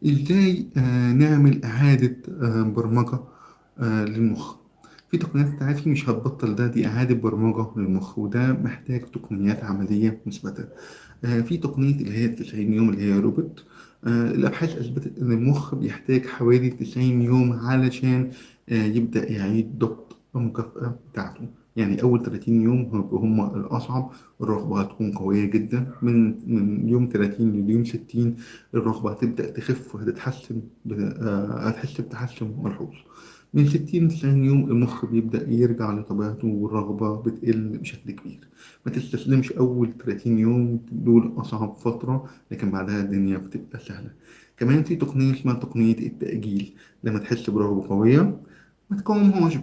إزاي نعمل إعادة برمجة للمخ. في تقنيات أنت عارف مش هتبطل ده، دي إعادة برمجة للمخ، وده محتاج تقنيات عملية مثبتة. في تقنية اللي هي 90 يوم اللي هي روبوت. الأبحاث أثبتت إن المخ بيحتاج حوالي 90 يوم علشان يبدأ يعيد ضبط المكافأة بتاعته. يعني أول 30 يوم هم الأصعب، الرغبة هتكون قوية جدا. من يوم 30 لليوم 60 الرغبة هتبدأ تخف وهتتحسن، هتحس بتحسن ملحوظ. من 60 ل 90 يوم المخ بيبدأ يرجع لطبيعته والرغبة بتقل بشكل كبير. ما تستسلمش، أول 30 يوم دول أصعب فترة، لكن بعدها الدنيا بتبقى سهلة. كمان في تقنية اسمها تقنية التأجيل. لما تحس برغبة قوية ما تقاومهاش،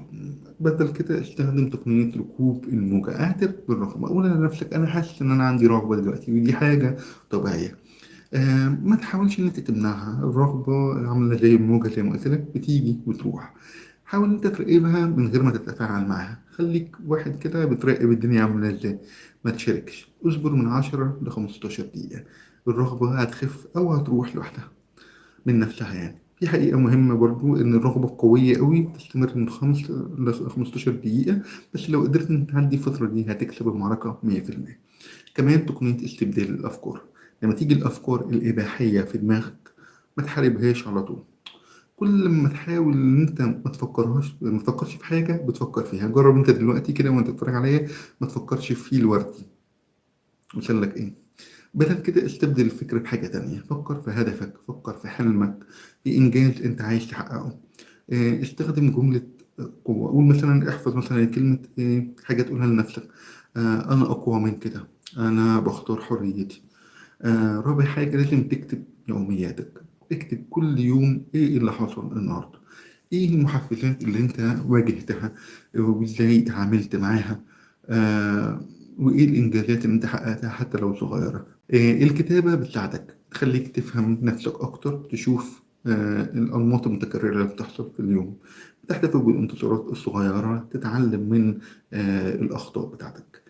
بدل كده استخدم تقنية ركوب الموجة. اعترف بالرغبة، قول لنفسك أنا حاسس إن أنا عندي رغبة دلوقتي ودي حاجة طبيعية. ما تحاولش إن أنت تمنعها، الرغبة عاملة زي الموجة زي ما قلت لك، بتيجي وتروح. حاول إن أنت تراقبها من غير ما تتفاعل معاها، خليك واحد كده بتراقب الدنيا عاملة إزاي. ما تشاركش، اصبر من 10 ل 15 دقيقة، الرغبة هتخف أو هتروح لوحدها من نفسها. يعني في حقيقة مهمة برضو إن الرغبة القوية قوي بتستمر من 5 ل 15 دقيقة، بس لو قدرت إن تعدي الفترة دي هتكسب المعركة 100%. كمان تقنية استبدال الأفكار. لما تيجي الأفكار الإباحية في دماغك ما تحاربهاش على طول. كل ما تحاول إن أنت ما تفكرش في حاجة بتفكر فيها. جرب أنت دلوقتي كده وأنت بتتفرج عليا، ما تفكرش في الوردي وصل لك إيه. بدل كده استبدل الفكرة بحاجة تانية، فكر في هدفك، فكر في حلمك، في إنجاز أنت عايز تحققه. استخدم جملة قوة. قول مثلا، احفظ مثلا كلمة حاجة تقولها لنفسك. أنا أقوى من كده، أنا بختار حريتي. رابع حاجة لازم تكتب يومياتك. اكتب كل يوم إيه اللي حصل النهاردة، إيه المحفزات اللي أنت واجهتها وإزاي تعاملت معاها. آه وإيه الإنجازات اللي أنت حققتها حتى لو صغيرة. الكتابة بتساعدك تخليك تفهم نفسك أكتر، تشوف الأنماط المتكررة اللي بتحصل في اليوم، تحتفل بالانتصارات الصغيرة، تتعلم من الأخطاء بتاعتك.